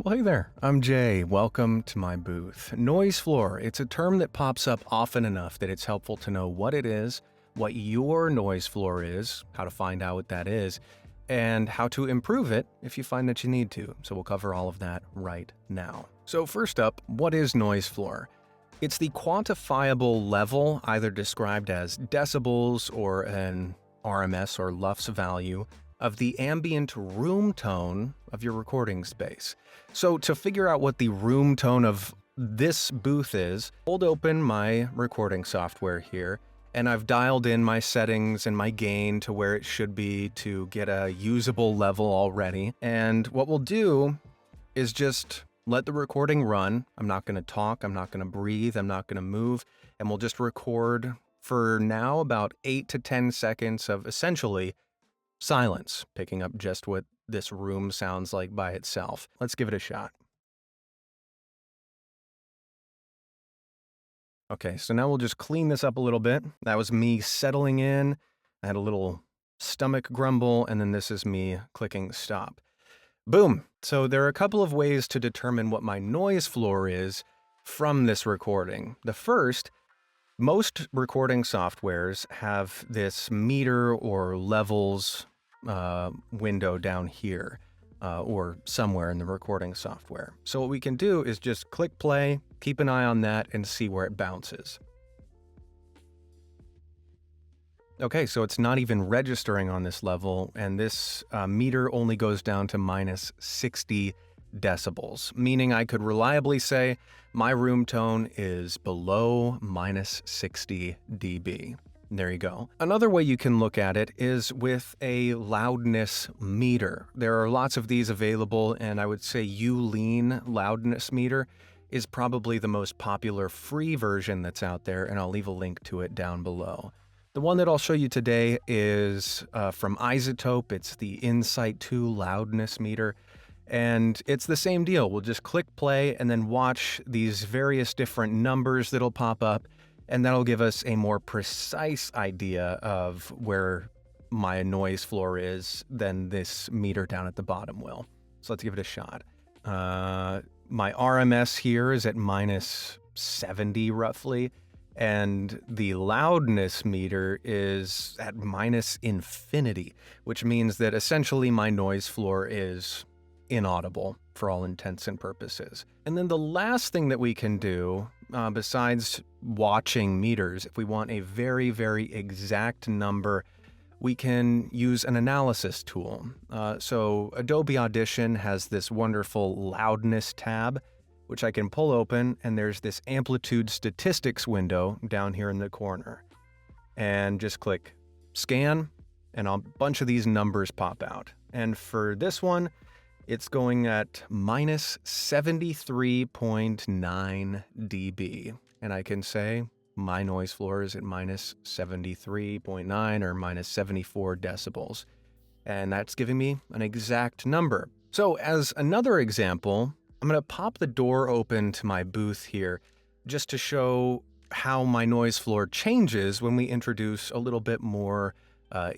Well, hey there, I'm Jay. Welcome to my booth. Noise floor, it's a term that pops up often enough that it's helpful to know what it is, what your noise floor is, how to find out what that is, and how to improve it if you find that you need to. So we'll cover all of that right now. So first up, what is noise floor? It's the quantifiable level, either described as decibels or an RMS or LUFS value, of the ambient room tone of your recording space. So to figure out what the room tone of this booth is, hold open my recording software here, and I've dialed in my settings and my gain to where it should be to get a usable level already. And what we'll do is just let the recording run. I'm not going to talk, I'm not going to breathe, I'm not going to move, and we'll just record for now about 8 to 10 seconds of essentially silence, picking up just what this room sounds like by itself. Let's give it a shot. Okay, so now we'll just clean this up a little bit. That was me settling in. I had a little stomach grumble, and then this is me clicking stop. Boom. So there are a couple of ways to determine what my noise floor is from this recording. The first, most recording softwares have this meter or levels window down here or somewhere in the recording software. So what we can do is just click play, keep an eye on that, and see where it bounces. Okay, so it's not even registering on this level, and this meter only goes down to minus 60 decibels, meaning I could reliably say my room tone is below minus 60 dB. There you go. Another way you can look at it is with a loudness meter. There are lots of these available, and I would say Youlean loudness meter is probably the most popular free version that's out there, and I'll leave a link to it down below. The one that I'll show you today is from iZotope. It's the Insight 2 loudness meter. And it's the same deal. We'll just click play and then watch these various different numbers that'll pop up, and that'll give us a more precise idea of where my noise floor is than this meter down at the bottom will. So let's give it a shot. My RMS here is at minus 70 roughly, and the loudness meter is at minus infinity, which means that essentially my noise floor is inaudible for all intents and purposes. And then the last thing that we can do, besides watching meters, if we want a very, very exact number, we can use an analysis tool. So Adobe Audition has this wonderful loudness tab, which I can pull open, and there's this amplitude statistics window down here in the corner. And just click scan, and a bunch of these numbers pop out. And for this one, it's going at minus 73.9 dB. And I can say my noise floor is at minus 73.9 or minus 74 decibels. And that's giving me an exact number. So as another example, I'm going to pop the door open to my booth here just to show how my noise floor changes when we introduce a little bit more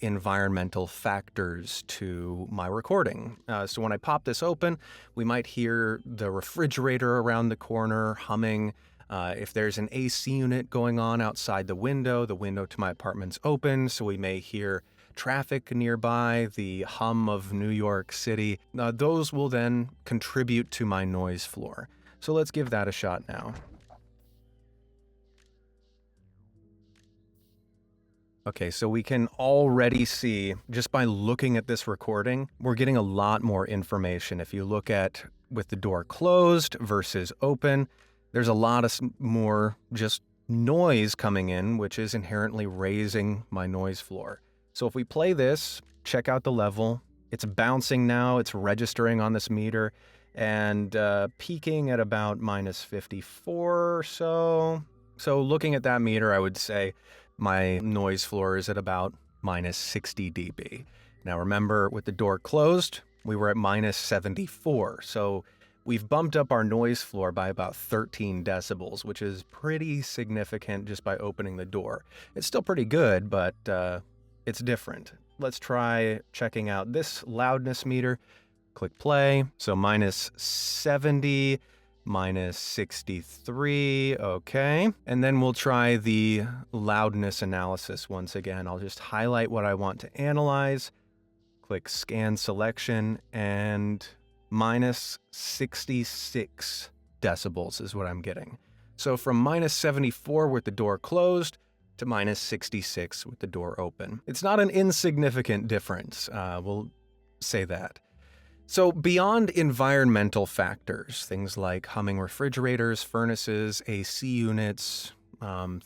environmental factors to my recording. So when I pop this open, we might hear the refrigerator around the corner humming. If there's an AC unit going on outside the window to my apartment's open, so we may hear traffic nearby, the hum of New York City. Those will then contribute to my noise floor. So let's give that a shot now. Okay, so we can already see, just by looking at this recording, we're getting a lot more information. If you look at with the door closed versus open, there's a lot of more just noise coming in, which is inherently raising my noise floor. So if we play this, check out the level. It's bouncing now, it's registering on this meter, and peaking at about minus 54 or so. So looking at that meter, I would say my noise floor is at about minus 60 dB. Now remember, with the door closed, we were at minus 74. So we've bumped up our noise floor by about 13 decibels, which is pretty significant just by opening the door. It's still pretty good, but it's different. Let's try checking out this loudness meter. Click play. So minus 70, minus 63, okay. And then we'll try the loudness analysis once again. I'll just highlight what I want to analyze, click scan selection, and minus 66 decibels is what I'm getting. So from minus 74 with the door closed to minus 66 with the door open. It's not an insignificant difference, we'll say that. So beyond environmental factors, things like humming refrigerators, furnaces, AC units,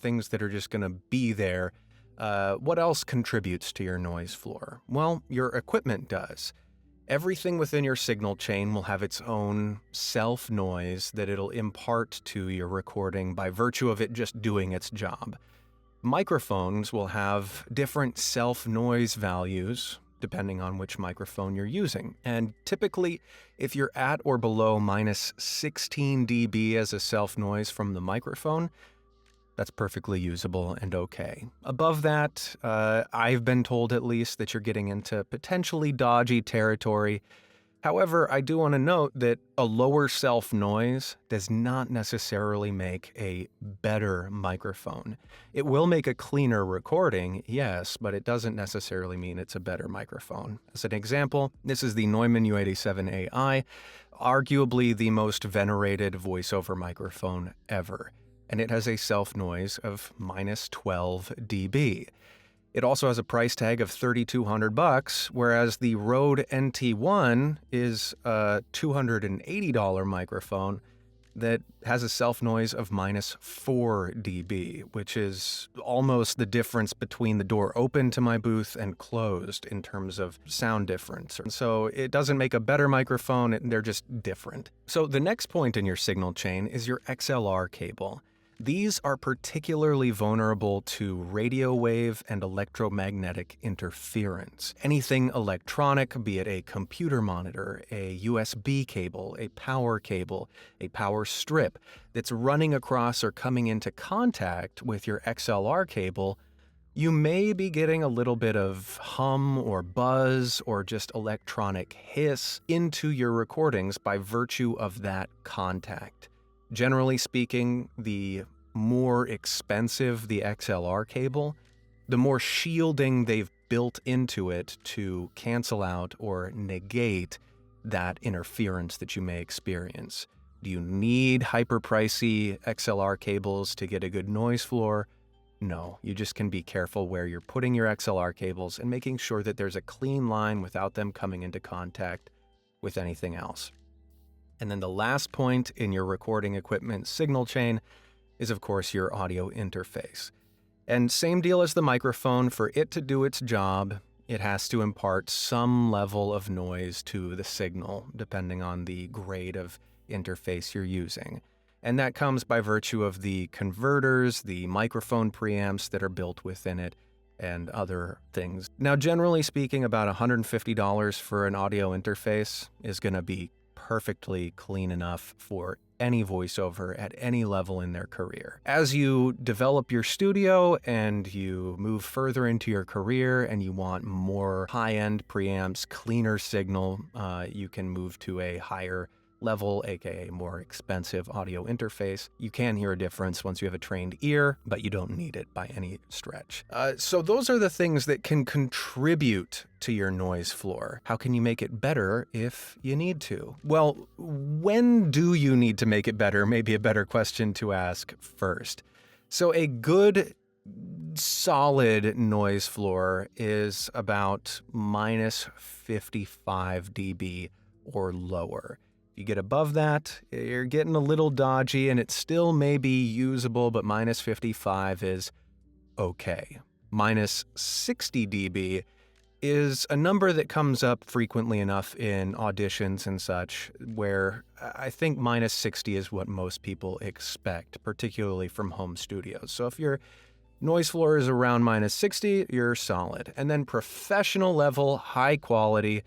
things that are just going to be there, what else contributes to your noise floor? Well, your equipment does. Everything within your signal chain will have its own self-noise that it'll impart to your recording by virtue of it just doing its job. Microphones will have different self-noise values depending on which microphone you're using. And typically, if you're at or below minus 16 dB as a self-noise from the microphone, that's perfectly usable and okay. Above that, I've been told at least that you're getting into potentially dodgy territory. However, I do want to note that a lower self-noise does not necessarily make a better microphone. It will make a cleaner recording, yes, but it doesn't necessarily mean it's a better microphone. As an example, this is the Neumann U87AI, arguably the most venerated voiceover microphone ever, and it has a self-noise of minus 12 dB. It also has a price tag of $3,200, whereas the Rode NT1 is a $280 microphone that has a self-noise of minus 4 dB, which is almost the difference between the door open to my booth and closed in terms of sound difference. So it doesn't make a better microphone, they're just different. So the next point in your signal chain is your XLR cable. These are particularly vulnerable to radio wave and electromagnetic interference. Anything electronic, be it a computer monitor, a USB cable, a power strip that's running across or coming into contact with your XLR cable, you may be getting a little bit of hum or buzz or just electronic hiss into your recordings by virtue of that contact. Generally speaking, the more expensive the XLR cable, the more shielding they've built into it to cancel out or negate that interference that you may experience. Do you need hyper-pricey XLR cables to get a good noise floor? No, you just can be careful where you're putting your XLR cables and making sure that there's a clean line without them coming into contact with anything else. And then the last point in your recording equipment signal chain is, of course, your audio interface. And same deal as the microphone, for it to do its job, it has to impart some level of noise to the signal, depending on the grade of interface you're using. And that comes by virtue of the converters, the microphone preamps that are built within it, and other things. Now, generally speaking, about $150 for an audio interface is going to be perfectly clean enough for any voiceover at any level in their career. As you develop your studio and you move further into your career and you want more high-end preamps, cleaner signal, you can move to a higher level, aka more expensive audio interface. You can hear a difference once you have a trained ear, but you don't need it by any stretch. So those are the things that can contribute to your noise floor. How can you make it better if you need to? Well, when do you need to make it better? Maybe a better question to ask first. So a good solid noise floor is about minus 55 dB or lower. You get above that, you're getting a little dodgy and it still may be usable, but minus 55 is okay. Minus 60 dB is a number that comes up frequently enough in auditions and such, where I think minus 60 is what most people expect, particularly from home studios. So if your noise floor is around minus 60, you're solid. And then professional level, high quality,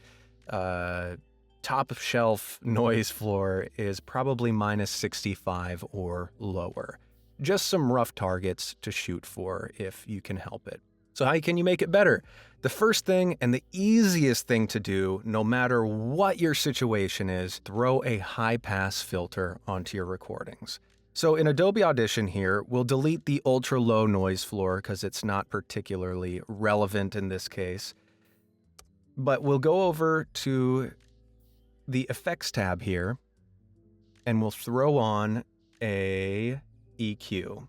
top shelf noise floor is probably minus 65 or lower. Just some rough targets to shoot for if you can help it. So how can you make it better? The first thing and the easiest thing to do, no matter what your situation is, throw a high-pass filter onto your recordings. So in Adobe Audition here, we'll delete the ultra-low noise floor because it's not particularly relevant in this case. But we'll go over to the Effects tab here, and we'll throw on a EQ.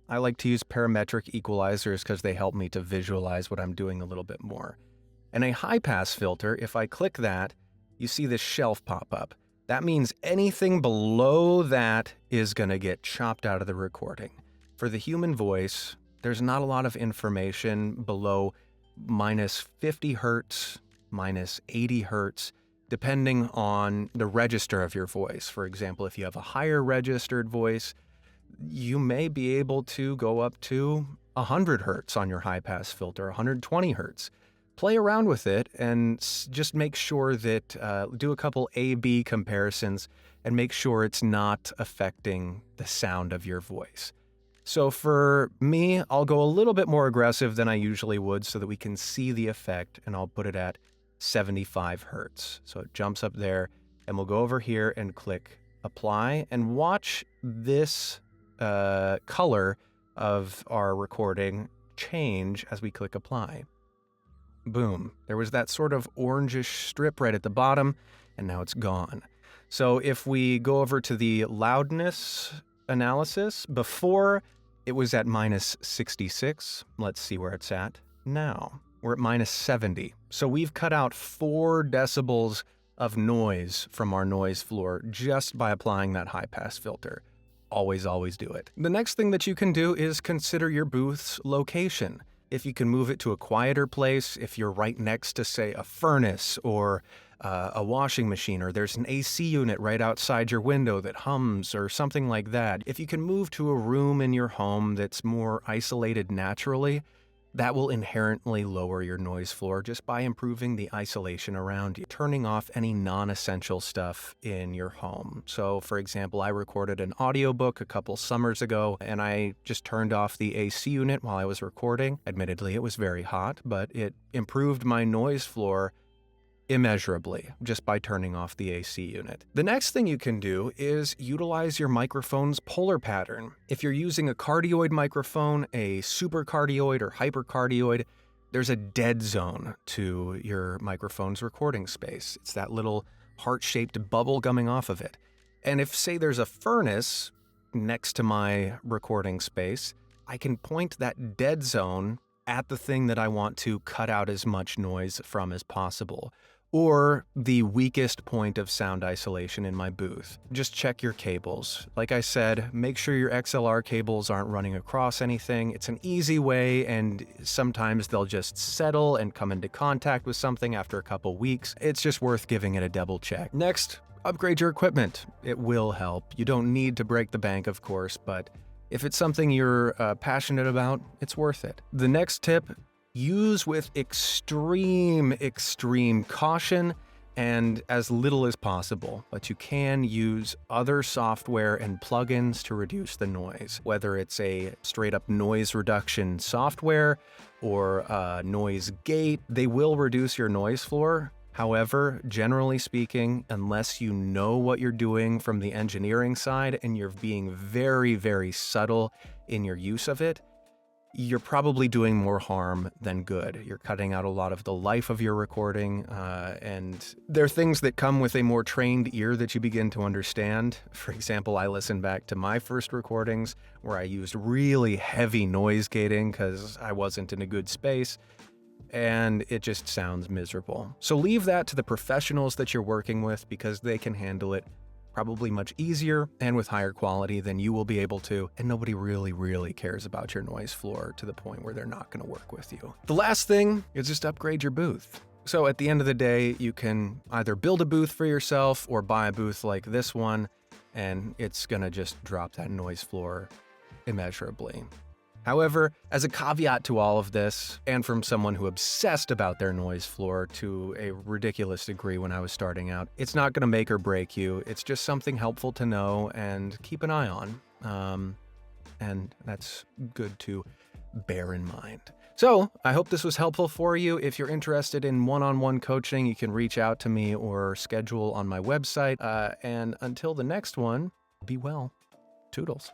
I like to use parametric equalizers because they help me to visualize what I'm doing a little bit more. And a high-pass filter, if I click that, you see this shelf pop up. That means anything below that is going to get chopped out of the recording. For the human voice, there's not a lot of information below minus 50 hertz, minus 80 hertz, depending on the register of your voice. For example, if you have a higher registered voice, you may be able to go up to 100 hertz on your high-pass filter, 120 hertz. Play around with it and just make sure that, do a couple A-B comparisons and make sure it's not affecting the sound of your voice. So for me, I'll go a little bit more aggressive than I usually would so that we can see the effect, and I'll put it at 75 hertz. So it jumps up there, and we'll go over here and click Apply, and watch this color of our recording change as we click Apply. Boom. There was that sort of orangish strip right at the bottom, and now it's gone. So if we go over to the loudness analysis, before it was at minus 66. Let's see where it's at now. We're at minus 70. So we've cut out 4 decibels of noise from our noise floor just by applying that high-pass filter. Always, always do it. The next thing that you can do is consider your booth's location. If you can move it to a quieter place, if you're right next to, say, a furnace or a washing machine, or there's an AC unit right outside your window that hums or something like that. If you can move to a room in your home that's more isolated naturally, that will inherently lower your noise floor just by improving the isolation around you, turning off any non-essential stuff in your home. So, for example, I recorded an audiobook a couple summers ago, and I just turned off the AC unit while I was recording. Admittedly, it was very hot, but it improved my noise floor immeasurably just by turning off the AC unit. The next thing you can do is utilize your microphone's polar pattern. If you're using a cardioid microphone, a supercardioid or hypercardioid, there's a dead zone to your microphone's recording space. It's that little heart-shaped bubble coming off of it. And if, say, there's a furnace next to my recording space, I can point that dead zone at the thing that I want to cut out as much noise from as possible, or the weakest point of sound isolation in my booth. Just check your cables. Like I said, make sure your XLR cables aren't running across anything. It's an easy way, and sometimes they'll just settle and come into contact with something after a couple weeks. It's just worth giving it a double check. Next, upgrade your equipment. It will help. You don't need to break the bank, of course, but if it's something you're passionate about, it's worth it. The next tip, use with extreme caution and as little as possible, but you can use other software and plugins to reduce the noise, whether it's a straight up noise reduction software or noise gate. They will reduce your noise floor. However, generally speaking, unless you know what you're doing from the engineering side and you're being very, very subtle in your use of it, you're probably doing more harm than good. You're cutting out a lot of the life of your recording, and there are things that come with a more trained ear that you begin to understand. For example, I listened back to my first recordings where I used really heavy noise gating because I wasn't in a good space, and it just sounds miserable. So leave that to the professionals that you're working with because they can handle it probably much easier and with higher quality than you will be able to, and nobody really cares about your noise floor to the point where they're not going to work with you. The last thing is just upgrade your booth. So at the end of the day, you can either build a booth for yourself or buy a booth like this one, and it's going to just drop that noise floor immeasurably. However, as a caveat to all of this, and from someone who obsessed about their noise floor to a ridiculous degree when I was starting out, it's not going to make or break you. It's just something helpful to know and keep an eye on. And that's good to bear in mind. So I hope this was helpful for you. If you're interested in one-on-one coaching, you can reach out to me or schedule on my website. And until the next one, be well. Toodles.